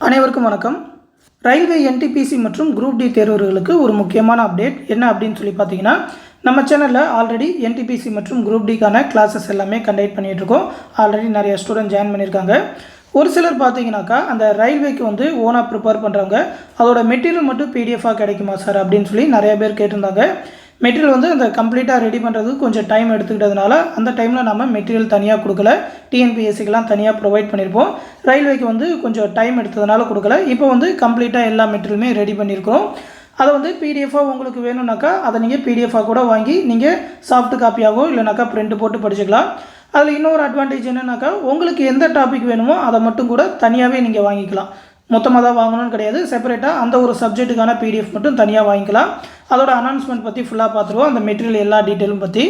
அனைவருக்கும் வணக்கம். Railway NTPC மற்றும் குரூப் டி தேர்வர்களுக்கு ஒரு முக்கியமான அப்டேட் என்ன அப்படின்னு சொல்லி பார்த்தீங்கன்னா, நம்ம சேனலில் ஆல்ரெடி என்டிபிசி மற்றும் குரூப் டிக்கான கிளாஸஸ் எல்லாமே கண்டக்ட் பண்ணிகிட்ருக்கோம். ஆல்ரெடி நிறைய ஸ்டூடெண்ட் ஜாயின் பண்ணியிருக்காங்க. ஒரு சிலர் பார்த்தீங்கன்னாக்கா அந்த ரயில்வேக்கு வந்து ஓனாக ப்ரிப்பேர் பண்ணுறவங்க அதோட மெட்டீரியல் மட்டும் பிடிஎஃபாக கிடைக்குமா சார் அப்படின்னு சொல்லி நிறைய பேர் கேட்டிருந்தாங்க. மெட்டீரியல் வந்து அந்த கம்ப்ளீட்டாக ரெடி பண்ணுறதுக்கு கொஞ்சம் டைம் எடுத்துக்கிட்டதுனால அந்த டைமில் நம்ம மெட்டீரியல் தனியாக கொடுக்கல, டிஎன்பிஎஸ்சிக்கெலாம் தனியாக ப்ரொவைட் பண்ணியிருப்போம். ரயில்வேக்கு வந்து கொஞ்சம் டைம் எடுத்ததுனால கொடுக்கல. இப்போ வந்து கம்ப்ளீட்டாக எல்லா மெட்டீரியலுமே ரெடி பண்ணியிருக்கிறோம். அதை வந்து பிடிஎஃபாக உங்களுக்கு வேணும்னாக்கா அதை நீங்கள் பிடிஎஃபாக கூட வாங்கி நீங்கள் சாஃப்ட் காப்பியாகவோ இல்லைனாக்கா பிரிண்ட் போட்டு படிச்சுக்கலாம். அதில் இன்னொரு அட்வான்டேஜ் என்னென்னாக்கா உங்களுக்கு எந்த டாபிக் வேணுமோ அதை மட்டும் கூட தனியாகவே நீங்கள் வாங்கிக்கலாம். மொத்தமாக தான் வாங்கணும்னு கிடையாது, செப்பரேட்டாக அந்த ஒரு சப்ஜெக்ட்டுக்கான பிடிஎஃப் மட்டும் தனியாக வாங்கிக்கலாம். அதோட அனௌன்ஸ்மெண்ட் பற்றி ஃபுல்லாக பார்த்துருவோம். அந்த மெட்டீரியல் எல்லா டீட்டெயிலும் பற்றி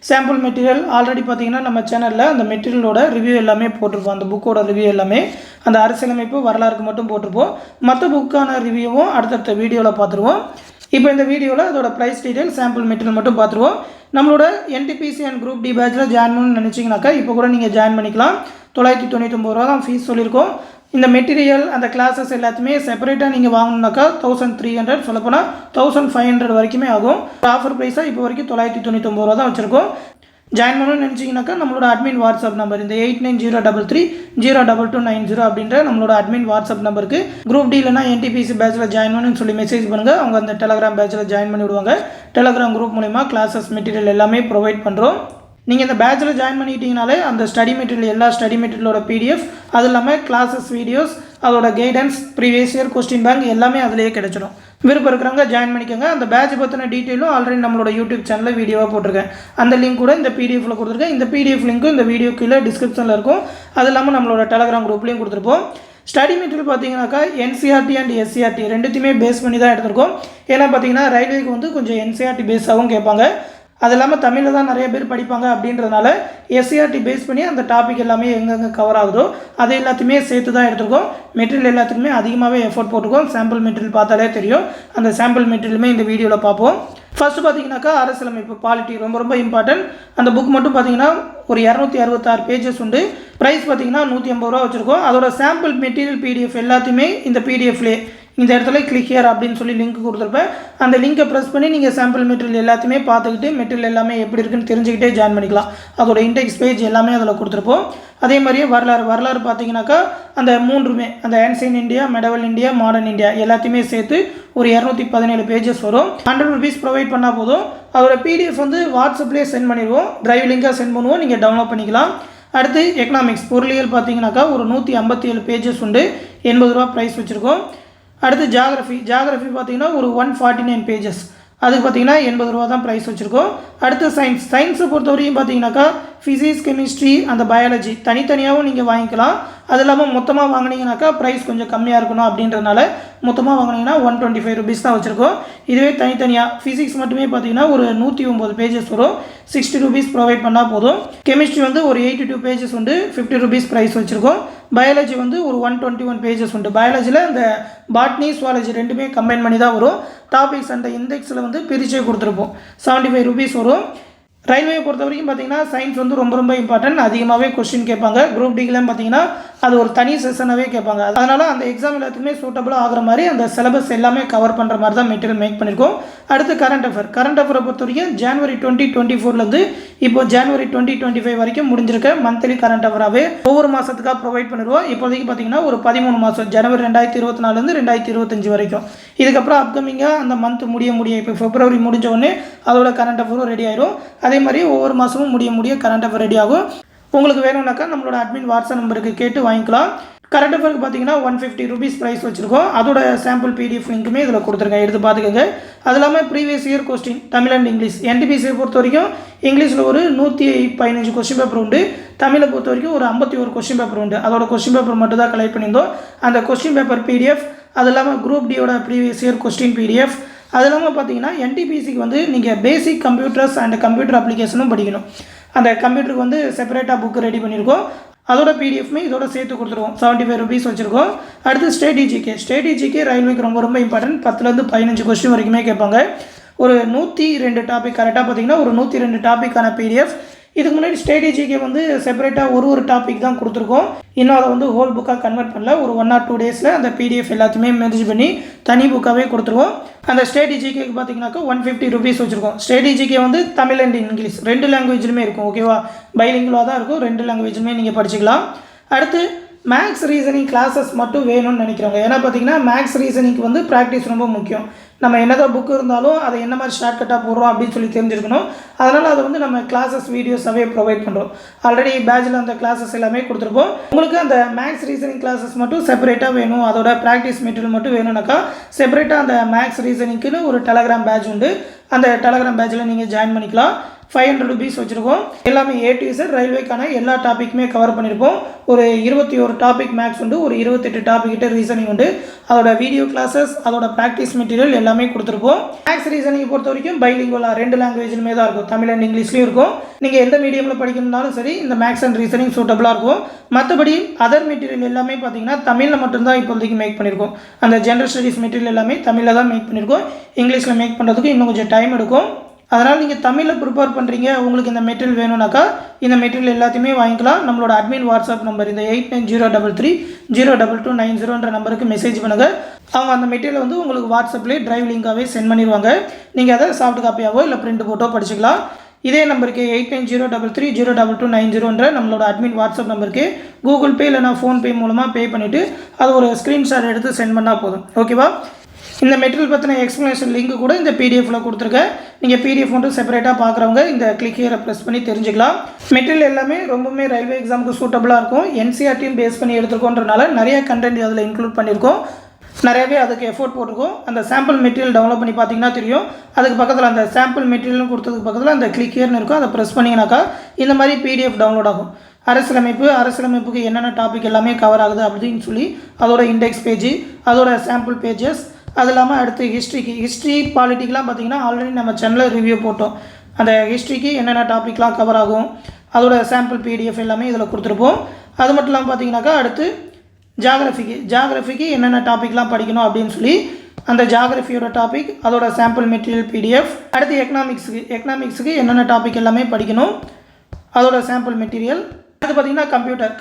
சாம்பிள் மெட்டீரியல் ஆல்ரெடி பார்த்தீங்கன்னா நம்ம சேனலில் அந்த மெட்டீரியலோட ரிவ்யூ எல்லாமே போட்டிருப்போம். அந்த புக்கோட ரிவ்யூ எல்லாமே அந்த அரசியலமைப்பு வரலாறுக்கு மட்டும் போட்டிருப்போம். மற்ற புக்கான ரிவ்யூவும் அடுத்தடுத்த வீடியோவில் பார்த்துருவோம். இப்போ இந்த வீடியோவில் அதோட ப்ரைஸ் டீட்டெயில் சாம்பிள் மெட்டீரியல் மட்டும் பார்த்துருவோம். நம்மளோட என்டிபிசி அண்ட் குரூப் டி பேட்சில் ஜாயின் பண்ணணும்னு நினச்சிங்கனாக்கா இப்போ கூட நீங்கள் ஜாயின் பண்ணிக்கலாம். 999 ரூபா தான் ஃபீஸ் சொல்லியிருக்கோம். இந்த மெட்டீரியல் அந்த கிளாஸஸ் எல்லாத்தையுமே செப்பரேட்டாக நீங்கள் வாங்கணுன்னாக்கா 1300, சொல்லப்போனால் 1500 வரைக்குமே ஆகும். ஆஃபர் ப்ரைஸாக இப்போ வரைக்கும் 999 ரூபா தான் வச்சுருக்கோம். ஜாயின் பண்ணணும்னு நினச்சிங்கனாக்கா நம்மளோட அட்மின் வாட்ஸ்அப் நம்பர் இந்த 8903302290 அப்படின்ற நம்மளோட அட்மின் வாட்ஸ்அப் நம்பருக்கு குரூப் டி இல்லைனா என்டிபிசி பேட்சில் ஜாயின் பண்ணணும்னு சொல்லி மெசேஜ் பண்ணுங்கள். அவங்க அந்த டெலகிராம் பேட்சில் ஜாயின் பண்ணி விடுவாங்க. டெலகிராம் குரூப் மூலிமா கிளாஸஸ் மெட்டீரியல் எல்லாமே ப்ரொவைட் பண்ணுறோம். நீங்கள் இந்த பேட்சில் ஜாயின் பண்ணிக்கிட்டீங்கனாலே அந்த ஸ்டடி மெட்டீரியல் எல்லா ஸ்டடி மெட்டீரியலோட பிடிஎஃப், அது இல்லாமல் கிளாஸஸ் வீடியோஸ், அதோட guidance, previous year question bank எல்லாமே அதிலேயே கிடைச்சிடும். விருப்பம் இருக்கிறவங்க ஜாயின் பண்ணிக்கோங்க. அந்த பேட்ச் பற்றின டீட்டெயிலும் ஆல்ரெடி நம்மளோட யூடியூப் சேனலில் வீடியோவாக போட்டிருக்கேன். அந்த லிங்க் கூட இந்த பிடிஎஃபில் கொடுத்துருக்கேன். இந்த பிடிஎஃப் லிங்க்கும் இந்த வீடியோ கீழே டிஸ்கிரிப்ஷனில் இருக்கும். அது இல்லாமல் நம்மளோட டெலகிராம் குரூப்லேயும் கொடுத்துருப்போம். ஸ்டடி மெட்டீரியல் பார்த்தீங்கன்னாக்கா என்சிஆர்டி அண்ட் எஸ்சிஆர்டி ரெண்டுத்தையுமே பேஸ் பண்ணி தான் எடுத்திருக்கோம். ஏன்னா பார்த்தீங்கன்னா ரயில்வேக்கு வந்து கொஞ்சம் என்சிஆர்டி பேஸாகவும் கேட்பாங்க. அது இல்லாமல் தமிழில் தான் நிறைய பேர் படிப்பாங்க அப்படின்றதுனால எஸ்சிஆர்டி பேஸ் பண்ணி அந்த டாபிக் எல்லாமே எங்கெங்கே கவர் ஆகுதோ அது எல்லாத்தையுமே சேர்த்து தான் எடுத்துருக்கோம். மெட்டீரியல் எல்லாத்துக்குமே அதிகமாகவே எஃபோர்ட் போட்டிருக்கோம். சாம்பிள் மெட்டீரியல் பார்த்தாலே தெரியும். அந்த சாம்பிள் மெட்டீரியலுமே இந்த வீடியோவில் பார்ப்போம். ஃபஸ்ட்டு பார்த்தீங்கன்னாக்கா அரசியலமைப்பு பாலிட்டி ரொம்ப இம்பார்ட்டன்ட். அந்த புக் மட்டும் பார்த்தீங்கன்னா ஒரு 266 பேஜஸ் உண்டு. ப்ரைஸ் பார்த்தீங்கன்னா 150 ரூபா வச்சுருக்கோம். அதோட சாம்பிள் மெட்டீரியல் பிடிஎஃப் எல்லாத்தையுமே இந்த பிடிஎஃப்லேயே இந்த இடத்துல கிளிக் ஹியர் அப்படின்னு சொல்லி லிங்க் கொடுத்துருப்பேன். அந்த லிங்கை ப்ரெஸ் பண்ணி நீங்கள் சாம்பிள் மெட்டீரியல் எல்லாத்தையுமே பார்த்துக்கிட்டு மெட்டீரியல் எல்லாமே எப்படி இருக்குன்னு தெரிஞ்சுக்கிட்டே ஜாயின் பண்ணிக்கலாம். அதோட இன்டெக்ஸ் பேஜ் எல்லாமே அதில் கொடுத்துருப்போம். அதே மாதிரியே வரலாறு பார்த்தீங்கன்னாக்கா அந்த மூன்றுமே அந்த ancient India, medieval India, modern India எல்லாத்தையுமே சேர்த்து ஒரு 217 பேஜஸ் வரும். 100 ருபீஸ் ப்ரொவைட் பண்ணால் போதும். அதோட பிடிஎஃப் வந்து வாட்ஸ்அப்லேயே சென்ட் பண்ணிடுவோம். டிரைவ் லிங்காக சென்ட் பண்ணுவோம், நீங்கள் டவுன்லோட் பண்ணிக்கலாம். அடுத்து எக்கனாமிக்ஸ் பொருளியல் பார்த்தீங்கன்னாக்கா ஒரு 157 பேஜஸ் உண்டு. 80 ரூபா ப்ரைஸ் வச்சுருக்கோம். அடுத்து ஜாகிரஃபி பார்த்தீங்கன்னா ஒரு 149 பேஜஸ், அதுக்கு பார்த்தீங்கன்னா 80 ரூபா தான் ப்ரைஸ் வச்சுருக்கோம். அடுத்து சயின்ஸை பொறுத்தவரையும் பார்த்தீங்கன்னாக்கா ஃபிசிக்ஸ், கெமிஸ்ட்ரி, அந்த பயாலஜி தனித்தனியாகவும் நீங்கள் வாங்கிக்கலாம். அது இல்லாமல் மொத்தமாக வாங்கினீங்கனாக்கா ப்ரைஸ் கொஞ்சம் கம்மியாக இருக்கணும் அப்படின்றதுனால மொத்தமாக வாங்கினீங்கன்னா 125 ருபீஸ் தான் வச்சுருக்கோம். இதுவே தனித்தனியாக ஃபிசிக்ஸ் மட்டுமே பார்த்தீங்கன்னா ஒரு 109 பேஜஸ் வரும். 60 ருபீஸ் ப்ரொவைட் பண்ணால் போதும். கெமிஸ்ட்ரி வந்து ஒரு 82 பேஜஸ் உண்டு. 50 ருபீஸ் ப்ரைஸ் வச்சுருக்கோம். பயாலஜி வந்து ஒரு 121 பேஜஸ் உண்டு. பயாலஜியில் இந்த பாட்னி, சுவாலஜி ரெண்டுமே கம்பைன் பண்ணி தான் வரும். டாபிக்ஸ் அந்த இண்டெக்ஸில் வந்து பிரிச்சே கொடுத்துருப்போம். 75 ருபீஸ் வரும். ரயில்வே பொறுத்த வரைக்கும் பார்த்தீங்கன்னா சயின்ஸ் வந்து ரொம்ப இம்பார்ட்டன்ட். அதிகமாகவே கொஸ்டின் கேட்பாங்க. குரூப் டிக்கெலாம் பார்த்தீங்கன்னா அது ஒரு தனி செஷனாகவே கேட்பாங்க. அதனால் அந்த எக்ஸாம் எல்லாத்துக்குமே சூட்டபுளாக ஆகிற மாதிரி அந்த சிலபஸ் எல்லாமே கவர் பண்ணுற மாதிரி தான் மெட்டீரியல் மேக் பண்ணியிருக்கோம். அடுத்து கரண்ட் அஃபேரை பொறுத்த வரைக்கும் ஜனவரி 2024 இப்போ ஜனவரி 2025 வரைக்கும் முடிஞ்சிருக்க மந்த்லி கரண்ட் அஃபேராகவே ஒவ்வொரு மாதத்துக்காக ப்ரொவைட் பண்ணிடுவோம். இப்போதைக்கு பார்த்தீங்கன்னா ஒரு 13 மாதம் ஜனவரி 2024 2025 வரைக்கும். இதுக்கப்புறம் அப்கமிங்காக அந்த மந்த் முடிய இப்போ பிப்ரவரி முடிஞ்ச உடனே அதோட கரண்ட் அஃபேரும் ரெடி ஆயிடும். அதே மாதிரி ஒவ்வொரு மாதமும் முடிய கரண்ட் அஃபேர் ரெடி ஆகும். உங்களுக்கு வேணும்னாக்கா நம்மளோட அட்மின் வாட்ஸ்அப் நம்பருக்கு கேட்டு வாங்கிக்கலாம். கரண்ட் அஃபேருக்கு பார்த்தீங்கன்னா 150 ருபீஸ் ப்ரைஸ் வச்சுருக்கோம். அதோட சாம்பிள் பிடிஎஃப் லிங்க்குமே இதில் கொடுத்துருக்கேன், எடுத்து பார்த்துக்கோங்க. அது இல்லாமல் previous year question Tamil and English என்டிபிசியை பொறுத்த வரைக்கும் இங்கிலீஷில் ஒரு 115 கொஸ்டின் பேப்பர் உண்டு. தமிழை பொறுத்த வரைக்கும் ஒரு 51 கொஸ்டின் பேப்பர் உண்டு. அதோட கொஸ்டின் பேப்பர் மட்டும் தான் கலெக்ட் பண்ணியிருந்தோம். அந்த கொஸ்டின் பேப்பர் பிடிஎஃப், அது இல்லாமல் குரூப் டியோட ப்ரீவியஸ் இயர் கொஸ்டின் பிடிஎஃப், அது இல்லாமல் பார்த்தீங்கன்னா என்டிபிசிக்கு வந்து நீங்கள் பேசிக் கம்ப்யூட்டர்ஸ் அண்ட் கம்ப்யூட்டர் அப்ளிகேஷனும் படிக்கணும். அந்த கம்ப்யூட்டருக்கு வந்து செப்பரேட்டாக புக் ரெடி பண்ணியிருக்கோம். அதோட பிடிஎஃப்மே இதோட சேர்த்து கொடுத்துருவோம். 75 ருபீஸ் வச்சுருக்கோம். அடுத்து ஸ்ட்ராட்டஜிக்கே ரயில்வேக்கு ரொம்ப இம்பார்ட்டன்ட். 10லேருந்து 15 கொஸ்டின் வரைக்குமே கேட்பாங்க. ஒரு 102 டாபிக் கரெக்டாக பார்த்தீங்கன்னா ஒரு 102 டாப்பிக்கான பிடிஎஃப். இதுக்கு முன்னாடி ஸ்ட்ராட்டஜிக்கு வந்து செப்பரேட்டாக ஒரு டாபிக் தான் கொடுத்துருக்கோம். இன்னும் அதை வந்து ஹோல் புக்காக கன்வெர்ட் பண்ணல. ஒரு 1 or 2 டேஸில் அந்த பிடிஎஃப் எல்லாத்தையுமே மெர்ஜ் பண்ணி தனி புக்காகவே கொடுத்துருவோம். அந்த ஸ்டேட் ஜிகேக்கு பார்த்தீங்கன்னாக்கா 150 ருபீஸ் வச்சுருக்கோம். ஸ்டேட் ஜிகே வந்து தமிழ் அண்ட் இங்கிலீஷ் 2 லாங்குவேஜ்லுமே இருக்கும். ஓகேவா, பைலிங்குலாக தான் இருக்கும், 2 லாங்குவேஜுமே நீங்கள் படிச்சுக்கலாம். அடுத்து மேக்ஸ் ரீசனிங் கிளாஸஸ் மட்டும் வேணும்னு நினைக்கிறவங்க, ஏன்னா பார்த்தீங்கன்னா மேக்ஸ் ரீசனிங்க்கு வந்து ப்ராக்டிஸ் ரொம்ப முக்கியம். நம்ம என்னதான் புக்கு இருந்தாலும் அதை என்ன மாதிரி ஷார்ட்கட்டாக போடுறோம் அப்படின்னு சொல்லி தெரிஞ்சிருக்கணும். அதனால் அதை வந்து நம்ம கிளாஸஸ் வீடியோஸாகவே ப்ரொவைட் பண்ணுறோம். ஆல்ரெடி பேட்சில் அந்த கிளாஸஸ் எல்லாமே கொடுத்துருப்போம். உங்களுக்கு அந்த மேக்ஸ் ரீசனிங் கிளாஸஸ் மட்டும் செப்பரேட்டாக வேணும், அதோட ப்ராக்டிஸ் மெட்டீரியல் மட்டும் வேணும்னாக்கா செப்பரேட்டாக அந்த மேக்ஸ் ரீசனிங்க்குன்னு ஒரு டெலகிராம் பேட்ச் உண்டு. அந்த டெலகிராம் பேட்சில் நீங்கள் ஜாயின் பண்ணிக்கலாம். 500 ருபீஸ் வச்சுருக்கோம். எல்லாமே A to Z ரயில்வேக்கான எல்லா டாப்பிக்குமே கவர் பண்ணியிருப்போம். ஒரு 21 டாபிக் மேக்ஸ் உண்டு, ஒரு 28 டாபிக் கிட்ட ரீசனிங் உண்டு. அதோட வீடியோ கிளாஸஸ், அதோட ப்ராக்டிஸ் மெட்டீரியல் எல்லாமே கொடுத்துருப்போம். மேக்ஸ் ரீசனிங் பொறுத்த வரைக்கும் பைலிங்குவலாக 2 லாங்குவேஜ்லுமே தான் இருக்கும், தமிழ் அண்ட் இங்கிலீஷ்லையும் இருக்கும். நீங்கள் எந்த மீடியமில் படிக்கணும்னாலும் சரி இந்த மேக்ஸ் அண்ட் ரீசனிங் சூட்டபுளாக இருக்கும். மற்றபடி அதர் மெட்டீரியல் எல்லாமே பார்த்தீங்கன்னா தமிழில் மட்டும்தான் இப்போதைக்கு மேக் பண்ணியிருக்கோம். அந்த ஜென்ரல் ஸ்டடீஸ் மெட்டீரியல் எல்லாமே தமிழில் தான் மேக் பண்ணியிருக்கோம். இங்கிலீஷில் மேக் பண்ணுறதுக்கு இன்னும் கொஞ்சம் டைம் எடுக்கும். அதனால் நீங்கள் தமிழில் ப்ரிப்பேர் பண்ணுறீங்க, உங்களுக்கு இந்த மெட்டீரியல் வேணும்னாக்கா இந்த மெட்டீரியல் எல்லாத்தையுமே வாங்கிக்கலாம். நம்மளோட அட்மின் வாட்ஸ்அப் நம்பர் இந்த 8903302290 நம்பருக்கு மெசேஜ் பண்ணுங்கள். அவங்க அந்த மெட்டீரியல் வந்து உங்களுக்கு வாட்ஸ்அப்லேயே டிரைவ் லிங்காகவே சென்ட் பண்ணிடுவாங்க. நீங்கள் அதை சாஃப்ட் காப்பியாவோ இல்லை பிரிண்ட் போட்டோ படிச்சுக்கலாம். இதே நம்பருக்கு 8903302290 நம்மளோட அட்மின் வாட்ஸ்அப் நம்பருக்கு கூகுள் பே இல்லைனா ஃபோன்பே மூலமாக பே பண்ணிவிட்டு அது ஒரு ஸ்க்ரீன்ஷாட் எடுத்து சென்ட் பண்ணால் போதும். ஓகேவா, இந்த மெட்டீரியல் பற்றின எக்ஸ்ப்ளனேஷன் லிங்க் கூட இந்த பிடிஎஃப்பில் கொடுத்துருக்கேன். நீங்கள் பிடிஎஃப் மட்டும் செப்பரேட்டாக பார்க்குறவங்க இந்த கிளிக் ஹியரை ப்ரெஸ் பண்ணி தெரிஞ்சுக்கலாம். மெட்டீரியல் எல்லாமே ரொம்பவுமே ரயில்வே எக்ஸாமுக்கு சூட்டபுளாக இருக்கும். என்சிஆர்டியும் பேஸ் பண்ணி எடுத்துருக்கோன்றனால நிறைய கண்டென்ட் அதில் இன்க்ளூட் பண்ணியிருக்கோம். நிறையவே அதுக்கு எஃபோர்ட் போட்டிருக்கோம். அந்த சாம்பிள் மெட்டீரியல் டவுன்லோட் பண்ணி பார்த்தீங்கன்னா தெரியும். அதுக்கு பக்கத்தில் அந்த சாம்பிள் மெட்டீரியலும் கொடுத்ததுக்கு பக்கத்தில் அந்த கிளிக் ஹியர்னு இருக்கும், அதை ப்ரெஸ் பண்ணிங்கனாக்கா இந்த மாதிரி பிடிஎஃப் டவுன்லோட் ஆகும். அரசியலமைப்புக்கு என்னென்ன டாபிக் எல்லாமே கவர் ஆகுது அப்படின்னு சொல்லி அதோட இண்டெக்ஸ் பேஜ், அதோட சாம்பிள் பேஜஸ், அது இல்லாமல் அடுத்து ஹிஸ்ட்ரி பாலிட்டிக்கெலாம் பார்த்திங்கன்னா ஆல்ரெடி நம்ம சேனலில் ரிவ்யூ போட்டோம். அந்த ஹிஸ்ட்ரிக்கு என்னென்ன டாப்பிக்லாம் கவர் ஆகும் அதோட சாம்பிள் பிடிஎஃப் எல்லாமே இதில் கொடுத்துருப்போம். அது மட்டும் இல்லாமல் பார்த்தீங்கன்னாக்கா அடுத்து ஜாகிரஃபிக்கு என்னென்ன டாப்பிக்லாம் படிக்கணும் அப்படின்னு சொல்லி அந்த ஜாகிரஃபியோட டாபிக், அதோட சாம்பிள் மெட்டீரியல் பிடிஎஃப். அடுத்து எக்கனாமிக்ஸுக்கு என்னென்ன டாபிக் எல்லாமே படிக்கணும் அதோட சாம்பிள் மெட்டீரியல். அடுத்து பார்த்திங்கன்னா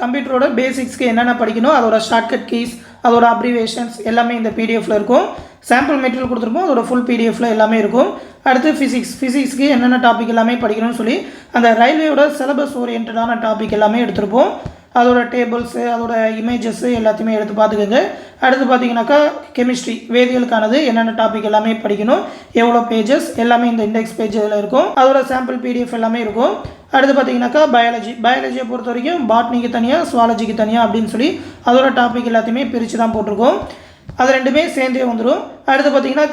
கம்ப்யூட்டரோட பேசிக்ஸ்க்கு என்னென்ன படிக்கணும் அதோட ஷார்ட்கட் கீஸ், அதோட அப்ரிவேஷன்ஸ் எல்லாமே இந்த பிடிஎஃப்பில் இருக்கும். சாம்பிள் மெட்டீரியல் கொடுத்துருப்போம், அதோட ஃபுல் பிடிஎஃப்பில் எல்லாமே இருக்கும். அடுத்து ஃபிசிக்ஸ்க்கு என்னென்ன டாபிக் எல்லாமே படிக்கணும்னு சொல்லி அந்த ரயில்வேயோட சிலபஸ் ஓரியன்டான டாபிக் எல்லாமே எடுத்திருப்போம். அதோட டேபிள்ஸு, அதோட இமேஜஸ்ஸு எல்லாத்தையுமே எடுத்து பார்த்துக்கோங்க. அடுத்து பார்த்தீங்கன்னாக்கா கெமிஸ்ட்ரி வேதியியலுக்கானது என்னென்ன டாபிக் எல்லாமே படிக்கணும், எவ்வளோ பேஜஸ் எல்லாமே இந்த இண்டெக்ஸ் பேஜில் இருக்கும். அதோட சாம்பிள் பிடிஎஃப் எல்லாமே இருக்கும். அடுத்து பார்த்தீங்கன்னாக்கா பயாலஜியை பொறுத்த வரைக்கும் பாட்னிக்கு தனியாக, சுவாலஜிக்கு தனியாக அப்படின்னு சொல்லி அதோட டாபிக் எல்லாத்தையுமே பிரித்து தான் போட்டிருக்கோம். அது ரெண்டுமே சேர்ந்தே வந்துடும். அடுத்து பார்த்தீங்கன்னா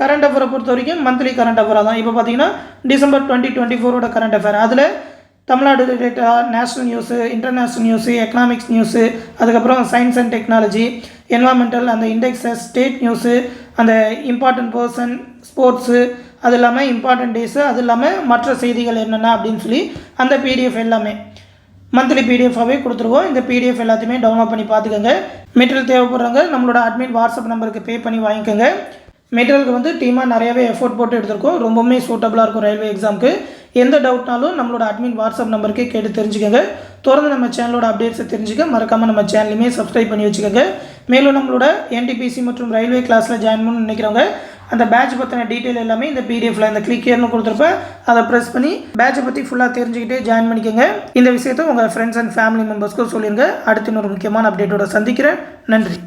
கரண்ட் அஃபேரை பொறுத்த வரைக்கும் மந்த்லி கரண்ட் அஃபேராக தான். இப்போ பார்த்தீங்கன்னா டிசம்பர் 2024 கரண்ட் அஃபேர், அதில் தமிழ்நாடு ரிலேட்டடாக national news, international news, economics news, அதுக்கப்புறம் சயின்ஸ் அண்ட் டெக்னாலஜி, என்வாமெண்டல், அந்த இண்டெக்ஸஸ், ஸ்டேட் நியூஸு, அந்த இம்பார்ட்டன்ட் பர்சன், ஸ்போர்ட்ஸு, அது இல்லாமல் இம்பார்ட்டன்ட் டேஸு, அது இல்லாமல் மற்ற செய்திகள் என்னென்ன அப்படின்னு சொல்லி அந்த பிடிஎஃப் எல்லாமே மந்த்லி பிடிஎஃபாகவே கொடுத்துருவோம். இந்த பிடிஎஃப் எல்லாத்தையுமே டவுன்லோட் பண்ணி பார்த்துக்கோங்க. மெட்டீரியல் தேவைப்படுறவங்க நம்மளோட அட்மின் வாட்ஸ்அப் நம்பருக்கு பே பண்ணி வாங்கிக்கோங்க. மெட்டீரியலுக்கு வந்து டீமாக நிறையவே எஃபோர்ட் போட்டு எடுத்திருக்கோம். ரொம்பவுமே சூட்டபுளாக இருக்கும் ரயில்வே எக்ஸாமுக்கு. எந்த டவுட்னாலும் நம்மளோட அட்மின் வாட்ஸ்அப் நம்பருக்கே கேட்டு தெரிஞ்சுக்கோங்க. தொடர்ந்து நம்ம சேனலோட அப்டேட்ஸை தெரிஞ்சுக்க மறக்காமல் நம்ம சேனலையுமே சப்ஸ்கிரைப் பண்ணி வச்சுக்கோங்க. மேலும் நம்மளோட என்டிபிசி மற்றும் ரயில்வே கிளாஸில் ஜாயின் பண்ணணும்னு நினைக்கிறவங்க அந்த பேட்ச் பற்றின டீட்டெயில் எல்லாமே இந்த பிடிஎஃப்ல இந்த கிளிக் ஹியர்னு கொடுத்துருப்பேன், அதை ப்ரெஸ் பண்ணி பேட்சை பற்றி ஃபுல்லாக தெரிஞ்சுக்கிட்டே ஜாயின் பண்ணிக்கோங்க. இந்த விஷயத்தை உங்கள் ஃப்ரெண்ட்ஸ் அண்ட் ஃபேமிலி மெம்பர்ஸ்க்கும் சொல்லிடுங்க. அடுத்து இன்னொரு முக்கியமான அப்டேட்டோட சந்திக்கிறேன். நன்றி.